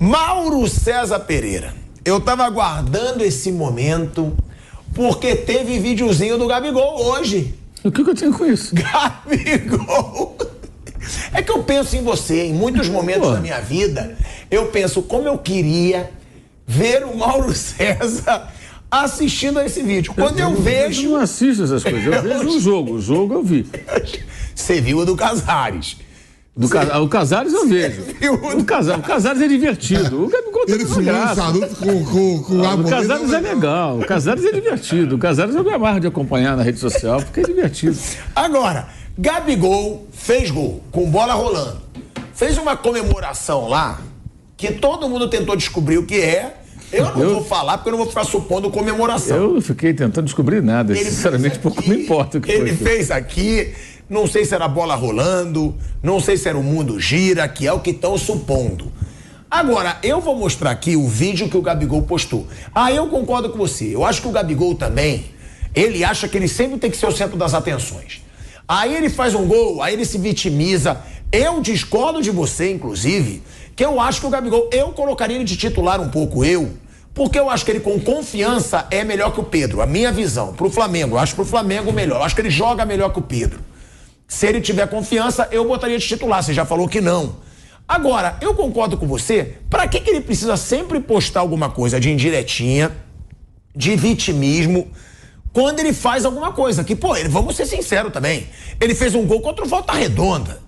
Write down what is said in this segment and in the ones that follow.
Mauro César Pereira, eu tava aguardando esse momento porque teve videozinho do Gabigol hoje. O que eu tenho com isso? Gabigol. É que eu penso em você, em muitos momentos da minha vida, eu penso como eu queria ver o Mauro César assistindo a esse vídeo. Quando eu vejo... Eu não assisto essas coisas, eu vejo o jogo eu vi. Você viu o do Casares. O Casares eu vejo. O Casares é divertido. O Gabigol ele filmou um saludo com o Casares é legal. O Casares é divertido. O Casares eu me amarro de acompanhar na rede social porque é divertido. Agora, Gabigol fez gol com bola rolando. Fez uma comemoração lá que todo mundo tentou descobrir o que é. Eu não vou falar porque eu não vou ficar supondo comemoração. Eu não fiquei tentando descobrir nada. Sinceramente, pouco me importa o que foi. Ele fez aqui. Não sei se era bola rolando, não sei se era o mundo gira, que é o que estão supondo. Agora, eu vou mostrar aqui o vídeo que o Gabigol postou. Eu concordo com você. Eu acho que o Gabigol também, ele acha que ele sempre tem que ser o centro das atenções. Aí ele faz um gol, aí ele se vitimiza. Eu discordo de você, inclusive, que eu acho que o Gabigol, eu colocaria ele de titular um pouco, porque eu acho que ele com confiança é melhor que o Pedro. A minha visão, pro Flamengo, eu acho pro Flamengo melhor. Eu acho que ele joga melhor que o Pedro. Se ele tiver confiança, eu botaria de titular. Você já falou que não. Agora, eu concordo com você. Pra que ele precisa sempre postar alguma coisa de indiretinha, de vitimismo, quando ele faz alguma coisa? Que, vamos ser sinceros também. Ele fez um gol contra o Volta Redonda.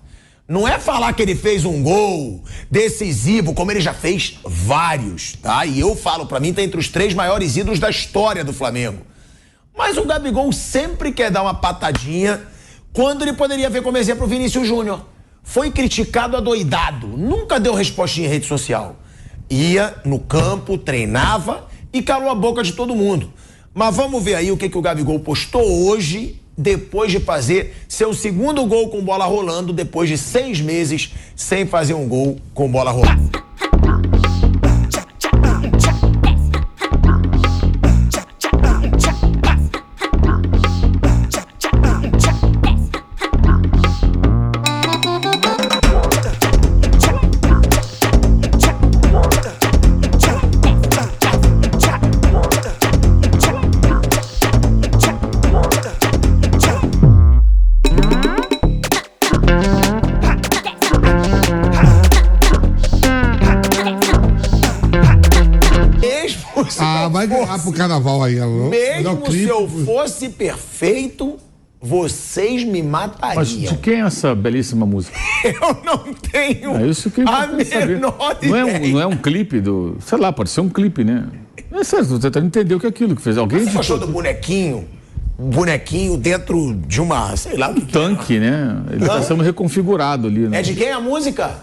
Não é falar que ele fez um gol decisivo, como ele já fez vários, tá? E eu falo, pra mim, tá entre os 3 maiores ídolos da história do Flamengo. Mas o Gabigol sempre quer dar uma patadinha quando ele poderia ver como exemplo o Vinícius Júnior. Foi criticado adoidado, nunca deu respostinha em rede social. Ia no campo, treinava e calou a boca de todo mundo. Mas vamos ver aí o que o Gabigol postou hoje, depois de fazer seu 2º gol com bola rolando, depois de 6 meses sem fazer um gol com bola rolando. Vai ganhar pro carnaval aí. Mesmo se eu fosse perfeito, vocês me matariam. Mas de quem é essa belíssima música? Eu não tenho isso que a menor ideia. Não é um clipe do... Sei lá, pode ser um clipe, né? É sério, você tá entendendo o que é aquilo que fez. Alguém Você achou do bonequinho? Bonequinho dentro de uma, sei lá... Um tanque, né? Ele tá sendo reconfigurado ali. Né? É de quem a música?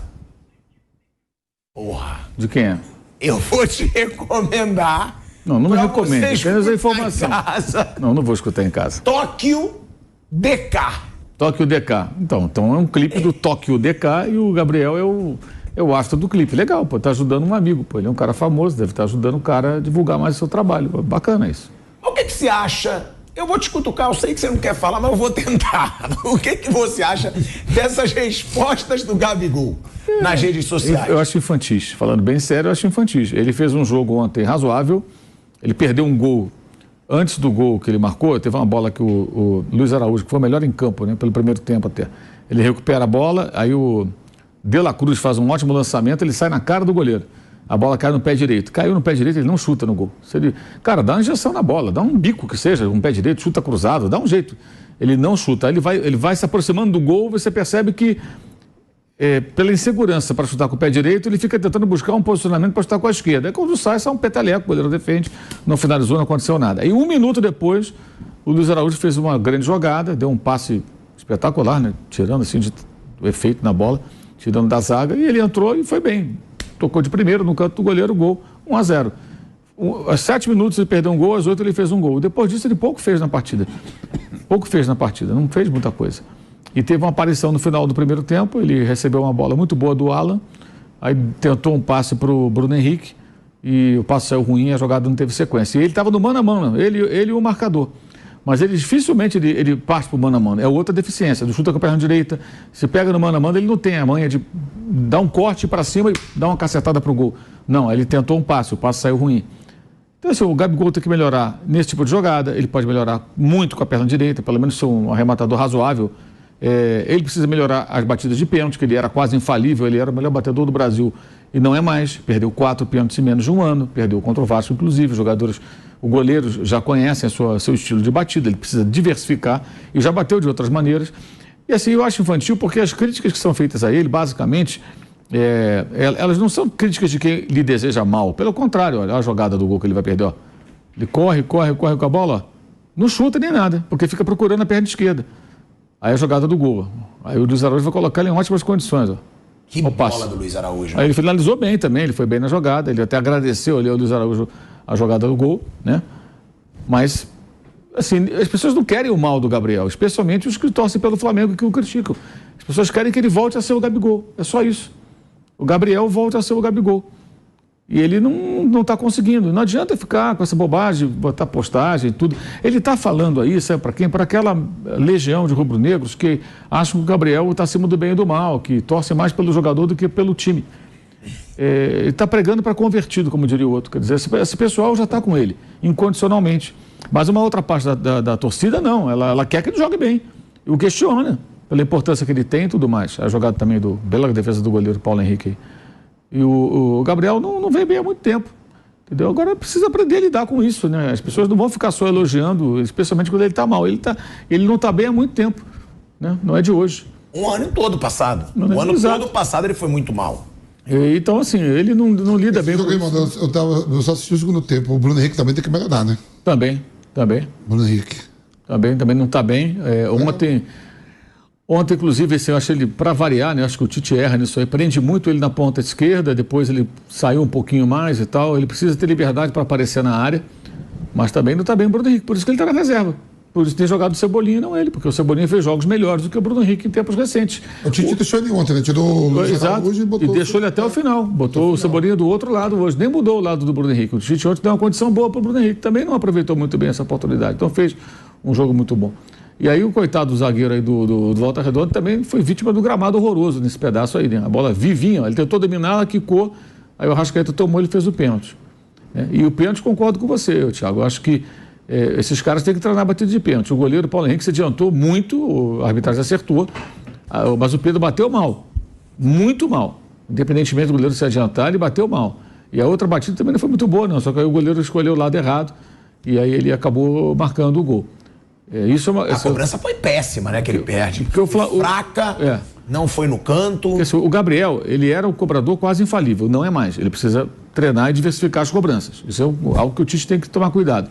Porra. De quem é? Eu vou te recomendar... Não me recomendo, apenas a informação. Não vou escutar em casa. Tóquio DK. Tóquio DK. Então é um clipe do Tóquio DK e o Gabriel é o astro do clipe. Legal, tá ajudando um amigo, ele é um cara famoso, deve estar ajudando o cara a divulgar mais o seu trabalho. Bacana isso. O que você acha? Eu vou te cutucar, eu sei que você não quer falar, mas eu vou tentar. O que você acha dessas respostas do Gabigol nas redes sociais? Eu acho infantis. Falando bem sério, eu acho infantis. Ele fez um jogo ontem razoável. Ele perdeu um gol. Antes do gol que ele marcou, teve uma bola que o Luiz Araújo, que foi o melhor em campo, né, pelo primeiro tempo até. Ele recupera a bola, aí o De La Cruz faz um ótimo lançamento, ele sai na cara do goleiro. A bola cai no pé direito. Caiu no pé direito, ele não chuta no gol. Cara, dá uma injeção na bola, dá um bico que seja, um pé direito, chuta cruzado, dá um jeito. Ele não chuta. Ele vai se aproximando do gol, você percebe que pela insegurança para chutar com o pé direito, ele fica tentando buscar um posicionamento para chutar com a esquerda. Aí quando sai um peteleco, o goleiro defende, não finalizou, não aconteceu nada. Aí 1 minuto depois, o Luiz Araújo fez uma grande jogada, deu um passe espetacular, né? Tirando assim o efeito na bola, tirando da zaga, e ele entrou e foi bem. Tocou de primeiro no canto do goleiro, gol, 1-0. Aos 7 minutos ele perdeu um gol, às 8 ele fez um gol. Depois disso ele pouco fez na partida, não fez muita coisa. E teve uma aparição no final do primeiro tempo, ele recebeu uma bola muito boa do Alan, aí tentou um passe para o Bruno Henrique, e o passe saiu ruim, a jogada não teve sequência. E ele estava no mano a mano, ele e o marcador. Mas ele dificilmente ele parte para o mano a mano, é outra deficiência, do chuta com a perna direita, se pega no mano a mano, ele não tem a manha de dar um corte para cima e dar uma cacetada para o gol. Não, ele tentou um passe, o passe saiu ruim. Então, assim, o Gabigol tem que melhorar nesse tipo de jogada, ele pode melhorar muito com a perna direita, pelo menos ser um arrematador razoável. Ele precisa melhorar as batidas de pênalti, que ele era quase infalível, ele era o melhor batedor do Brasil e não é mais. Perdeu 4 pênaltis em menos de um ano, perdeu contra o Vasco, inclusive. O goleiro já conhece seu estilo de batida, ele precisa diversificar e já bateu de outras maneiras. E assim, eu acho infantil porque as críticas que são feitas a ele, basicamente, elas não são críticas de quem lhe deseja mal. Pelo contrário, olha a jogada do gol que ele vai perder. Ó. Ele corre com a bola, ó. Não chuta nem nada, porque fica procurando a perna esquerda. Aí a jogada do gol. Aí o Luiz Araújo vai colocar ele em ótimas condições. Ó. Que bola do Luiz Araújo. Aí ele finalizou bem também, ele foi bem na jogada, ele até agradeceu ali ao Luiz Araújo a jogada do gol, né? Mas, assim, as pessoas não querem o mal do Gabriel, especialmente os que torcem pelo Flamengo que o criticam. As pessoas querem que ele volte a ser o Gabigol, é só isso. O Gabriel volta a ser o Gabigol. E ele não está conseguindo. Não adianta ficar com essa bobagem, botar postagem, tudo. Ele está falando aí, sabe para quem? Para aquela legião de rubro-negros que acham que o Gabriel está acima do bem e do mal, que torce mais pelo jogador do que pelo time. Ele está pregando para convertido, como diria o outro. Quer dizer, esse pessoal já está com ele, incondicionalmente. Mas uma outra parte da torcida, não. Ela quer que ele jogue bem. E o questiona, pela importância que ele tem e tudo mais. A jogada também bela defesa do goleiro Paulo Henrique aí. E o Gabriel não vem bem há muito tempo, entendeu? Agora precisa aprender a lidar com isso, né? As pessoas não vão ficar só elogiando, especialmente quando ele está mal. Ele não está bem há muito tempo, né? Não é de hoje. Um ano todo passado. O ano todo passado ele foi muito mal. Então, assim, ele não lida bem com isso. Eu só assisti o segundo tempo. O Bruno Henrique também tem que melhorar, né? Também. Bruno Henrique. Também não está bem. Ontem, inclusive, eu acho ele, para variar, né? Acho que o Tite erra nisso aí, prende muito ele na ponta esquerda, depois ele saiu um pouquinho mais e tal. Ele precisa ter liberdade para aparecer na área, mas também não está bem o Bruno Henrique, por isso que ele está na reserva. Por isso tem jogado o Cebolinha e não ele, porque o Cebolinha fez jogos melhores do que o Bruno Henrique em tempos recentes. O Tite deixou ele ontem, né? Tirou o Luiz Araújo e botou... E deixou ele até o final. Botou o Cebolinha do outro lado hoje. Nem mudou o lado do Bruno Henrique. O Tite ontem deu uma condição boa para o Bruno Henrique. Também não aproveitou muito bem essa oportunidade. Então fez um jogo muito bom. E aí o coitado do zagueiro aí do Volta Redonda também foi vítima do gramado horroroso nesse pedaço aí, né? A bola vivinha, ele tentou dominar, ela quicou, aí o Arrascaeta tomou, ele fez o pênalti. E o pênalti, concordo com você, Thiago. Eu acho que esses caras têm que treinar a batida de pênalti. O goleiro Paulo Henrique se adiantou muito, a arbitragem acertou, mas o Pedro bateu mal, muito mal. Independentemente do goleiro se adiantar, ele bateu mal. E a outra batida também não foi muito boa, não, só que aí o goleiro escolheu o lado errado e aí ele acabou marcando o gol. A cobrança foi péssima, né, que ele perde. Fraca, não foi no canto. Porque, assim, o Gabriel, ele era um cobrador quase infalível, não é mais. Ele precisa treinar e diversificar as cobranças. Isso é algo que o Tite tem que tomar cuidado.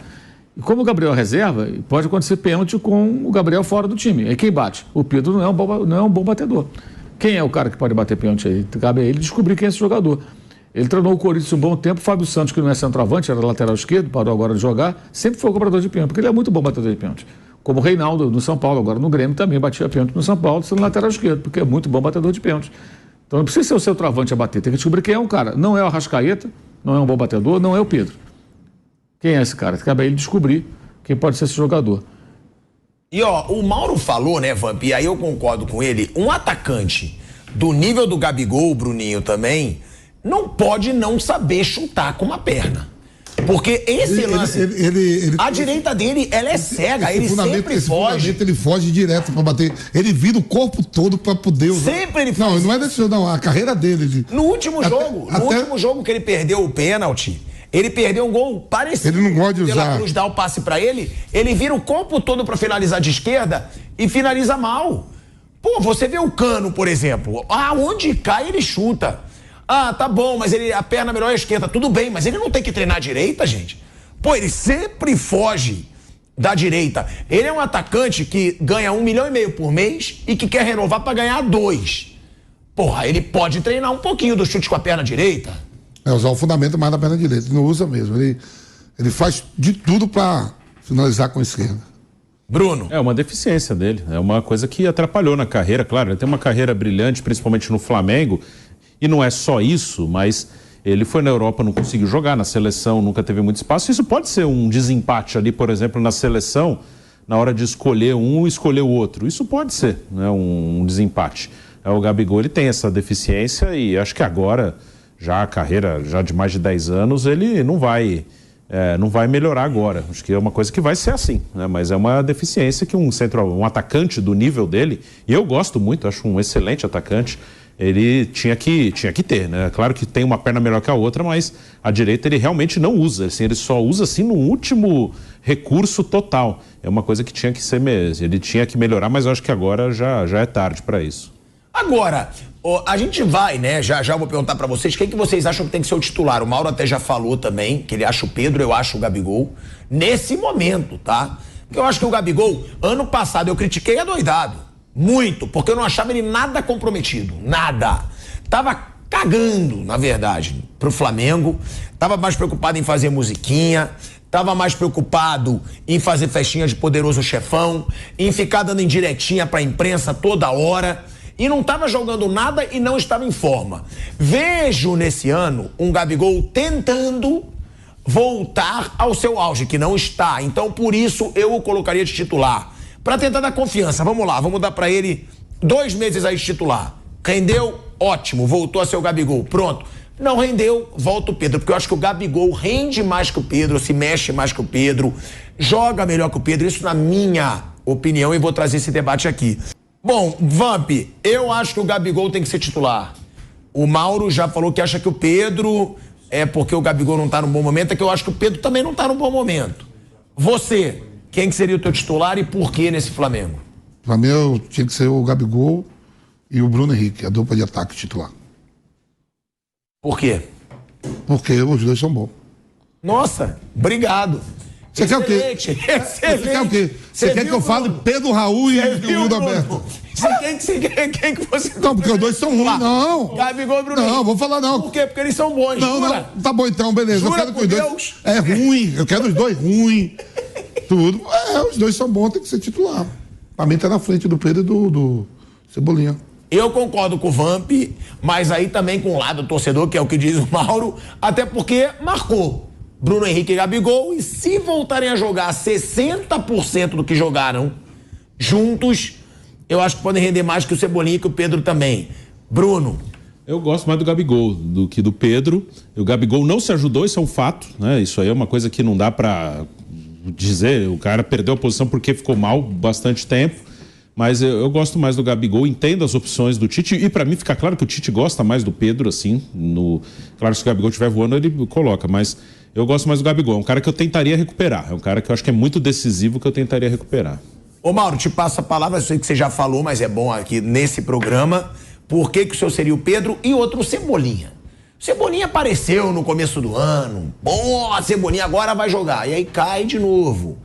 E como o Gabriel é reserva, pode acontecer pênalti com o Gabriel fora do time. É quem bate. O Pedro não é um bom batedor. Quem é o cara que pode bater pênalti aí? Cabe a ele descobrir quem é esse jogador. Ele treinou o Corinthians um bom tempo. Fábio Santos, que não é centroavante, era lateral esquerdo, parou agora de jogar, sempre foi o cobrador de pênalti, porque ele é muito bom batedor de pênalti. Como o Reinaldo no São Paulo, agora no Grêmio também batia pênalti no São Paulo, sendo lateral esquerdo, porque é muito bom batedor de pênalti. Então não precisa ser o centroavante a bater, tem que descobrir quem é o cara. Não é o Arrascaeta, não é um bom batedor, não é o Pedro. Quem é esse cara? Cabe a ele descobrir quem pode ser esse jogador. E o Mauro falou, né, Vamp, e aí eu concordo com ele, um atacante do nível do Gabigol, o Bruninho também, não pode não saber chutar com uma perna. Porque esse lance, a direita dele, ela é cega, ele sempre foge. Ele foge direto pra bater, ele vira o corpo todo pra poder usar. Sempre ele faz. Não é desse não, a carreira dele. No último jogo que ele perdeu o pênalti, ele perdeu um gol parecido. Ele não gosta de usar. Pela Cruz dá o passe pra ele vira o corpo todo pra finalizar de esquerda e finaliza mal. Pô, você vê o Cano, por exemplo, onde cai ele chuta. Tá bom, mas a perna melhor é a esquerda. Tudo bem, mas ele não tem que treinar a direita, gente. Pô, ele sempre foge da direita. Ele é um atacante que ganha 1,5 milhão por mês e que quer renovar para ganhar 2. Porra, ele pode treinar um pouquinho do chute com a perna direita. Usar o fundamento mais da perna direita. Ele não usa mesmo. Ele faz de tudo para finalizar com a esquerda. Bruno. É uma deficiência dele. É uma coisa que atrapalhou na carreira. Claro, ele tem uma carreira brilhante, principalmente no Flamengo. E não é só isso, mas ele foi na Europa, não conseguiu jogar, na seleção nunca teve muito espaço. Isso pode ser um desempate ali, por exemplo, na seleção, na hora de escolher um e escolher o outro. Isso pode ser, né, um desempate. O Gabigol, ele tem essa deficiência e acho que agora já a carreira já de mais de 10 anos, ele não vai melhorar agora. Acho que é uma coisa que vai ser assim, né? Mas é uma deficiência que um atacante do nível dele, e eu gosto muito, acho um excelente atacante, ele tinha que ter, né? Claro que tem uma perna melhor que a outra, mas a direita ele realmente não usa, assim, ele só usa assim no último recurso total. É uma coisa que tinha que ser mesmo, ele tinha que melhorar, mas eu acho que agora já é tarde para isso. Agora, a gente vai, né? Já vou perguntar pra vocês, quem que vocês acham que tem que ser o titular? O Mauro até já falou também, que ele acha o Pedro, eu acho o Gabigol. Nesse momento, tá? Porque eu acho que o Gabigol, ano passado, eu critiquei adoidado. Muito, porque eu não achava ele nada comprometido. Nada. Tava cagando, na verdade, pro Flamengo. Tava mais preocupado em fazer musiquinha. Tava mais preocupado em fazer festinha de poderoso chefão. Em ficar dando indiretinha pra imprensa toda hora. E não estava jogando nada e não estava em forma. Vejo nesse ano um Gabigol tentando voltar ao seu auge, que não está. Então, por isso, eu o colocaria de titular. Para tentar dar confiança. Vamos lá, vamos dar para ele 2 meses aí de titular. Rendeu? Ótimo, voltou a ser o Gabigol. Pronto. Não rendeu, volta o Pedro. Porque eu acho que o Gabigol rende mais que o Pedro, se mexe mais que o Pedro, joga melhor que o Pedro. Isso na minha opinião, e vou trazer esse debate aqui. Bom, Vamp, eu acho que o Gabigol tem que ser titular. O Mauro já falou que acha que o Pedro é porque o Gabigol não tá num bom momento, é que eu acho que o Pedro também não tá num bom momento. Você, quem que seria o teu titular e por que nesse Flamengo? Pra mim, tinha que ser o Gabigol e o Bruno Henrique, a dupla de ataque titular. Por quê? Porque os dois são bons. Nossa, obrigado. Você quer o quê? Excelente. Você quer o quê? Você quer que eu fale Pedro Raul e o Mundo Aberto? Quem que você... Não, porque os dois são ruins, não. Gabigol e Bruno Henrique. Não, vou falar não. Por quê? Porque eles são bons. Não, jura? não. Tá bom então, beleza. Jura eu quero que os por dois... Deus? É ruim. Eu quero os dois ruins. Tudo. Os dois são bons, tem que ser titular. Pra mim tá na frente do Pedro e do Cebolinha. Eu concordo com o Vamp, mas aí também com o lado do torcedor, que é o que diz o Mauro, até porque marcou Bruno Henrique e Gabigol, e se voltarem a jogar 60% do que jogaram juntos, eu acho que podem render mais que o Cebolinha e que o Pedro também. Bruno. Eu gosto mais do Gabigol do que do Pedro. O Gabigol não se ajudou, isso é um fato, né? Isso aí é uma coisa que não dá pra dizer. O cara perdeu a posição porque ficou mal bastante tempo. Mas eu gosto mais do Gabigol, entendo as opções do Tite, e para mim fica claro que o Tite gosta mais do Pedro, assim, claro que se o Gabigol estiver voando ele coloca, mas eu gosto mais do Gabigol, é um cara que eu tentaria recuperar, é um cara que eu acho que é muito decisivo, que eu tentaria recuperar. Ô Mauro, te passo a palavra, eu sei que você já falou, mas é bom aqui nesse programa, por que o seu seria o Pedro e outro o Cebolinha. Cebolinha apareceu no começo do ano, bom, a Cebolinha agora vai jogar, e aí cai de novo.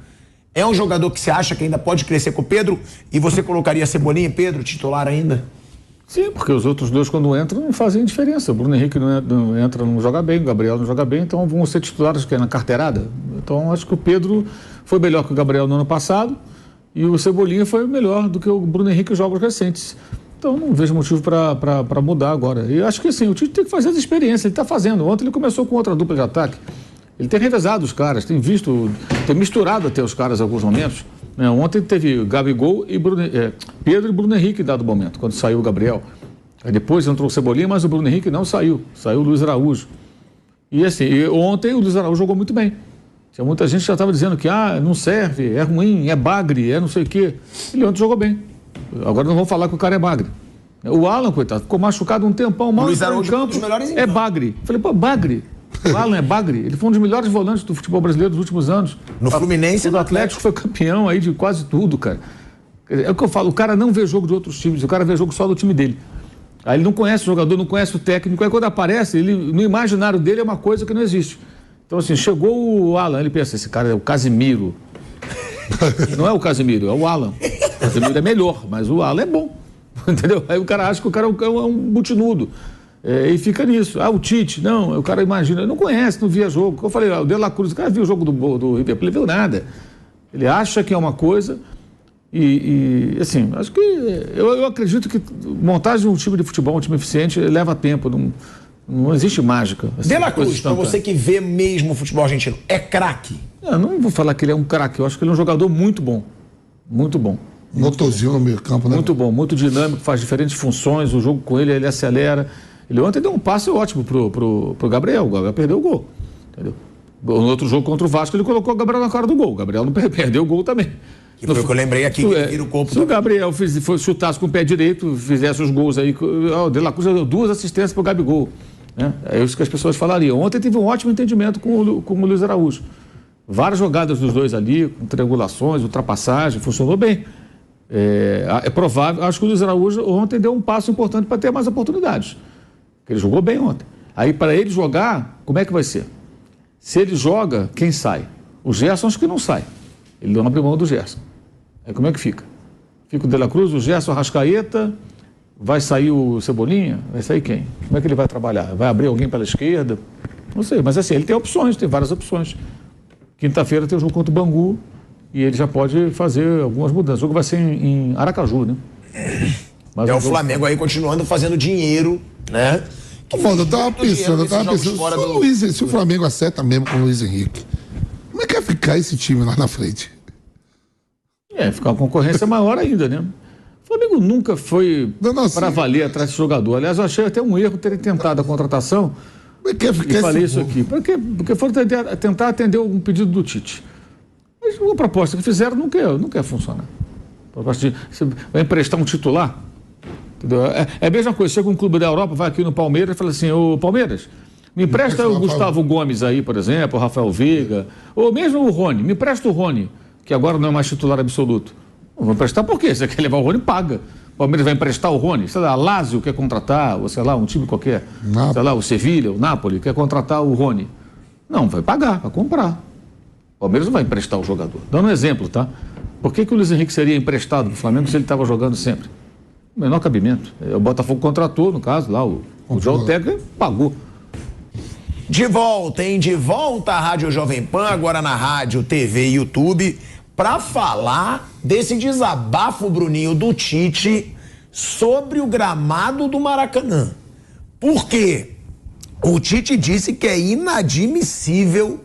É um jogador que você acha que ainda pode crescer com o Pedro e você colocaria Cebolinha e Pedro titular ainda? Sim, porque os outros dois, quando entram, não fazem diferença. O Bruno Henrique não entra, não joga bem, o Gabriel não joga bem, então vão ser titulares que é na carteirada. Então acho que o Pedro foi melhor que o Gabriel no ano passado e o Cebolinha foi melhor do que o Bruno Henrique em jogos recentes. Então não vejo motivo para mudar agora. E acho que assim, o Tite tem que fazer as experiências, ele está fazendo. Ontem ele começou com outra dupla de ataque. Ele tem revezado os caras, tem misturado até os caras em alguns momentos. Ontem teve Gabigol e Pedro e Bruno Henrique em dado momento, quando saiu o Gabriel. Aí depois entrou o Cebolinha, mas o Bruno Henrique não saiu. Saiu o Luiz Araújo. E assim, ontem o Luiz Araújo jogou muito bem. Tinha muita gente que já estava dizendo que não serve, é ruim, é bagre, é não sei o quê. Ele ontem jogou bem. Agora não vamos falar que o cara é bagre. O Alan, coitado, ficou machucado um tempão, mal Luiz Araújo no campo, é bagre. Falei, pô, bagre. O Alan é bagre, ele foi um dos melhores volantes do futebol brasileiro dos últimos anos. No Fluminense e no Atlético foi campeão aí de quase tudo, cara. É o que eu falo, o cara não vê jogo de outros times, o cara vê jogo só do time dele. Aí ele não conhece o jogador, não conhece o técnico, aí quando aparece, no imaginário dele é uma coisa que não existe. Então assim, chegou o Alan, ele pensa, esse cara é o Casimiro. Não é o Casimiro, é o Alan. O Casimiro é melhor, mas o Alan é bom. Entendeu? Aí o cara acha que o cara é um butinudo. E fica nisso. O Tite, não, o cara imagina, ele não conhece, não via jogo. Eu falei, o De La Cruz, o cara viu o jogo do River Plate, ele viu nada. Ele acha que é uma coisa e assim, acho que eu acredito que montagem de um time de futebol, um time eficiente, leva tempo, não existe mágica. Assim, De La Cruz, pra você que vê mesmo o futebol argentino, é craque? Eu não vou falar que ele é um craque, eu acho que ele é um jogador muito bom. Muito bom. Motorzinho no meio campo, né? Muito bom, muito dinâmico, faz diferentes funções, o jogo com ele acelera. Ele ontem deu um passe ótimo pro Gabriel. O Gabriel perdeu o gol. Entendeu? No outro jogo contra o Vasco, ele colocou o Gabriel na cara do gol. O Gabriel não perdeu o gol também. Que foi o que eu lembrei aqui, que ele vira o corpo. Se o Gabriel chutasse com o pé direito, fizesse os gols aí, o De La Cruz deu 2 assistências pro Gabigol. Né? É isso que as pessoas falariam. Ontem teve um ótimo entendimento com o Luiz Araújo. Várias jogadas dos dois ali, com triangulações, ultrapassagem, funcionou bem. É provável, acho que o Luiz Araújo ontem deu um passo importante para ter mais oportunidades. Ele jogou bem ontem. Aí, para ele jogar, como é que vai ser? Se ele joga, quem sai? O Gerson acho que não sai. Ele não abre mão do Gerson. Aí como é que fica? Fica o De La Cruz, o Gerson, a Arrascaeta, vai sair o Cebolinha? Vai sair quem? Como é que ele vai trabalhar? Vai abrir alguém pela esquerda? Não sei, mas assim, ele tem opções, tem várias opções. Quinta-feira tem o jogo contra o Bangu e ele já pode fazer algumas mudanças. O jogo vai ser em Aracaju, né? Mas o Flamengo aí continuando fazendo dinheiro, né? Eu tava pensando, se o Flamengo acerta mesmo com o Luiz Henrique, como é que vai ficar esse time lá na frente? Ficar uma concorrência maior ainda, né? O Flamengo nunca foi para valer atrás desse jogador. Aliás, eu achei até um erro terem tentado a contratação. E falei isso aqui. Porque foram tentar atender um pedido do Tite. Mas a proposta que fizeram não quer funcionar. Vai emprestar um titular? Entendeu? É a mesma coisa. Chega um clube da Europa, vai aqui no Palmeiras e fala assim: ô Palmeiras, me empresta o Gustavo Gomes aí, por exemplo, o Rafael Veiga, ou mesmo o Rony, me empresta o Rony, que agora não é mais titular absoluto. Não vou emprestar por quê? Você quer levar o Rony, paga. O Palmeiras vai emprestar o Rony, sei lá, a Lazio quer contratar, ou sei lá, um time qualquer, sei lá, o Sevilha, o Napoli quer contratar o Rony. Não, vai pagar, vai comprar. O Palmeiras não vai emprestar o jogador. Dando um exemplo, tá? Por que o Luiz Henrique seria emprestado pro Flamengo se ele estava jogando sempre? O menor cabimento. O Botafogo contratou, no caso, lá, o João Teca pagou. De volta à Rádio Jovem Pan, agora na rádio, TV e YouTube, para falar desse desabafo, Bruninho, do Tite sobre o gramado do Maracanã. Por quê? O Tite disse que é inadmissível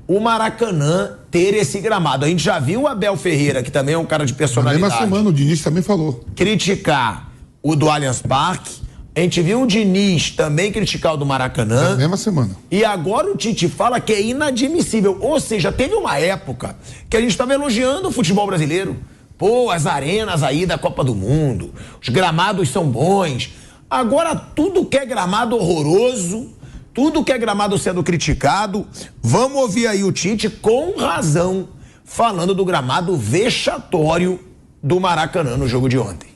o Maracanã ter esse gramado. A gente já viu o Abel Ferreira, que também é um cara de personalidade. Na mesma semana o Diniz também falou. Criticar o do Allianz Parque. A gente viu o Diniz também criticar o do Maracanã. Na mesma semana. E agora o Tite fala que é inadmissível. Ou seja, teve uma época que a gente estava elogiando o futebol brasileiro. Pô, as arenas aí da Copa do Mundo, os gramados são bons. Agora tudo que é gramado horroroso, tudo que é gramado sendo criticado. Vamos ouvir aí o Tite com razão, falando do gramado vexatório do Maracanã no jogo de ontem.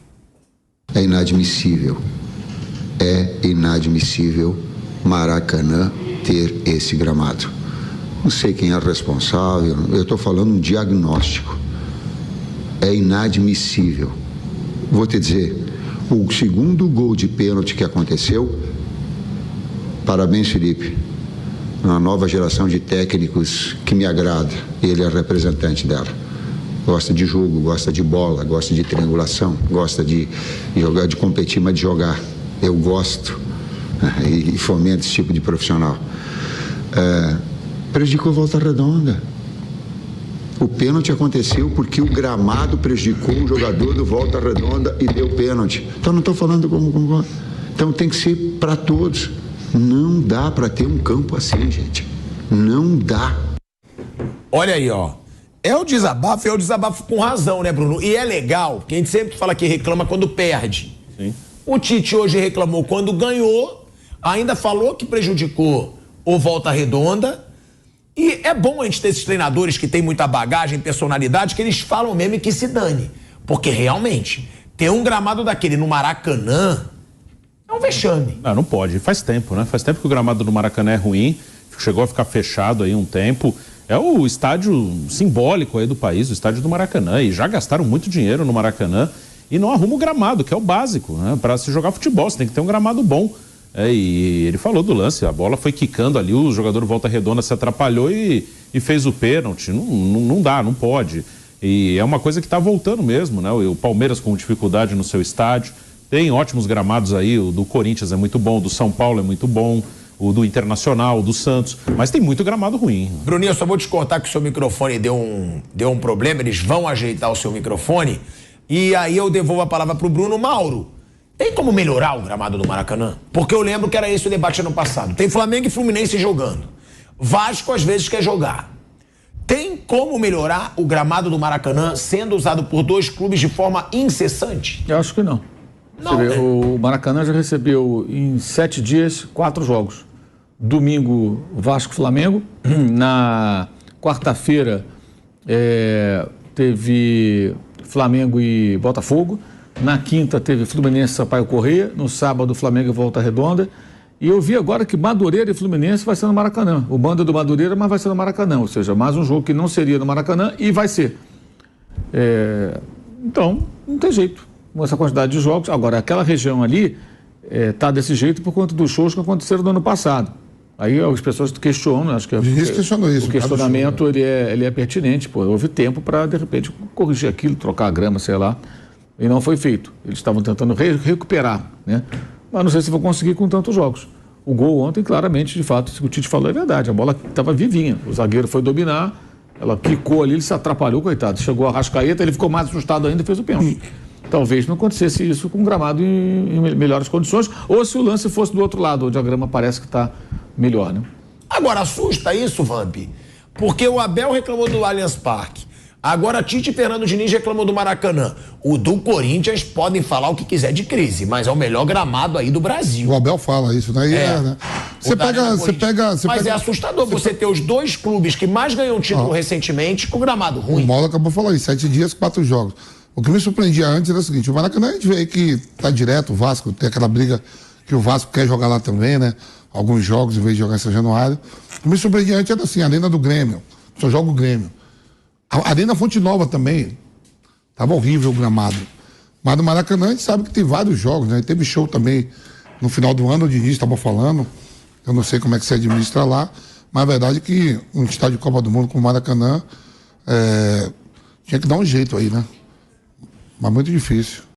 É inadmissível Maracanã ter esse gramado. Não sei quem é responsável, eu estou falando um diagnóstico. É inadmissível. Vou te dizer, o segundo gol de pênalti que aconteceu, parabéns, Felipe, uma nova geração de técnicos que me agrada, ele é representante dela. Gosta de jogo, gosta de bola, gosta de triangulação, gosta de jogar, de competir, mas de jogar. Eu gosto e fomento esse tipo de profissional. Prejudicou Volta Redonda. O pênalti aconteceu porque o gramado prejudicou o jogador do Volta Redonda e deu pênalti. Então não estou falando como. Então tem que ser para todos. Não dá para ter um campo assim, gente. Não dá. Olha aí, ó. É o desabafo com razão, né, Bruno? E é legal, porque a gente sempre fala que reclama quando perde. Sim. O Tite hoje reclamou quando ganhou, ainda falou que prejudicou o Volta Redonda. E é bom a gente ter esses treinadores que têm muita bagagem, personalidade, que eles falam mesmo e que se dane. Porque realmente, ter um gramado daquele no Maracanã é um vexame. Não pode. Faz tempo, né? Faz tempo que o gramado do Maracanã é ruim, chegou a ficar fechado aí um tempo. É o estádio simbólico aí do país, o estádio do Maracanã. E já gastaram muito dinheiro no Maracanã e não arruma o gramado, que é o básico, né? Para se jogar futebol, você tem que ter um gramado bom. E ele falou do lance, a bola foi quicando ali, o jogador Volta Redonda se atrapalhou e fez o pênalti. Não dá, não pode. E é uma coisa que está voltando mesmo, né? O Palmeiras com dificuldade no seu estádio. Tem ótimos gramados aí, o do Corinthians é muito bom, o do São Paulo é muito bom, o do Internacional, o do Santos, mas tem muito gramado ruim. Bruninho, eu só vou te contar que o seu microfone deu um problema, eles vão ajeitar o seu microfone, e aí eu devolvo a palavra pro Bruno. Mauro, Tem como melhorar o gramado do Maracanã? Porque eu lembro que era esse o debate ano passado. Tem Flamengo e Fluminense jogando. Vasco às vezes quer jogar. Tem como melhorar o gramado do Maracanã sendo usado por dois clubes de forma incessante? Eu acho que não. Não, Você vê, o Maracanã já recebeu em 7 dias 4 jogos. Domingo, Vasco e Flamengo. Na quarta-feira, teve Flamengo e Botafogo. Na quinta, teve Fluminense e Sampaio Corrêa. No sábado, Flamengo e Volta Redonda. E eu vi agora que Madureira e Fluminense vai ser no Maracanã. O bando do Madureira, mas vai ser no Maracanã. Ou seja, mais um jogo que não seria no Maracanã e vai ser. Então, não tem jeito. Com essa quantidade de jogos. Agora, aquela região ali está desse jeito por conta dos shows que aconteceram no ano passado. Aí as pessoas questionam, acho que questionou isso, o questionamento ele é pertinente. Pô, houve tempo para, de repente, corrigir aquilo, trocar a grama, sei lá. E não foi feito. Eles estavam tentando recuperar, né? Mas não sei se vou conseguir com tantos jogos. O gol ontem, claramente, de fato, isso que o Tite falou é verdade. A bola estava vivinha. O zagueiro foi dominar, ela quicou ali, ele se atrapalhou, coitado. Chegou a Arrascaeta, ele ficou mais assustado ainda e fez o pênalti. Talvez não acontecesse isso com um gramado em melhores condições, ou se o lance fosse do outro lado, onde a grama parece que está melhor, né? Agora, assusta isso, Vamp, porque o Abel reclamou do Allianz Parque. Agora, Tite e Fernando Diniz reclamam do Maracanã. O do Corinthians podem falar o que quiser de crise, mas é o melhor gramado aí do Brasil. O Abel fala isso, né? Né? Mas é assustador você ter os dois clubes que mais ganham título recentemente com gramado ruim. O Mauro acabou falando isso, 7 dias, 4 jogos. O que me surpreendia antes era o seguinte, o Maracanã a gente vê aí que tá direto, o Vasco tem aquela briga que o Vasco quer jogar lá também, né? Alguns jogos em vez de jogar em São Januário. O que me surpreendia antes era assim, a Arena do Grêmio, só joga o Grêmio. A Arena Fonte Nova também, tava horrível o gramado. Mas no Maracanã a gente sabe que tem vários jogos, né? Teve show também no final do ano, o Diniz estava falando, eu não sei como é que se administra lá, mas a verdade é que um estádio de Copa do Mundo como o Maracanã tinha que dar um jeito aí, né? Mas muito difícil.